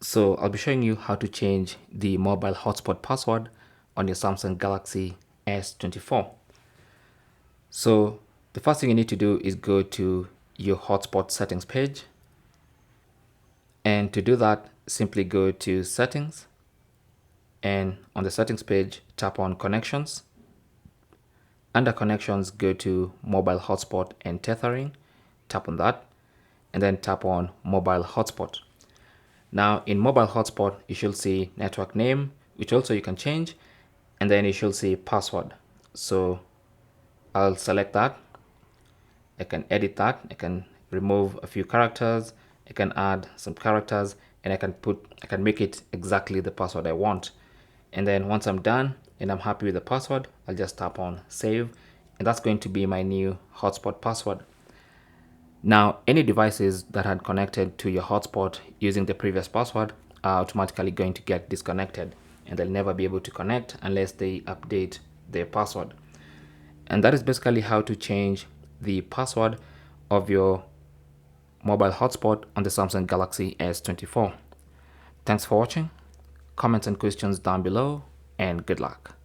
So I'll be showing you how to change the mobile hotspot password on your Samsung Galaxy S24. So the first thing you need to do is go to your hotspot settings page. And to do that, simply go to settings, and on the settings page, tap on connections. Under connections, go to mobile hotspot and tethering, tap on that, and then tap on mobile hotspot. Now in mobile hotspot, you should see network name, which also you can change, and then you should see password. So I'll select that. I can edit that. I can remove a few characters. I can add some characters, and I can make it exactly the password I want. And then once I'm done and I'm happy with the password, I'll just tap on save, and that's going to be my new hotspot password. Now, any devices that had connected to your hotspot using the previous password are automatically going to get disconnected, and they'll never be able to connect unless they update their password. And that is basically how to change the password of your mobile hotspot on the Samsung Galaxy S24. Thanks for watching. Comments and questions down below, and good luck.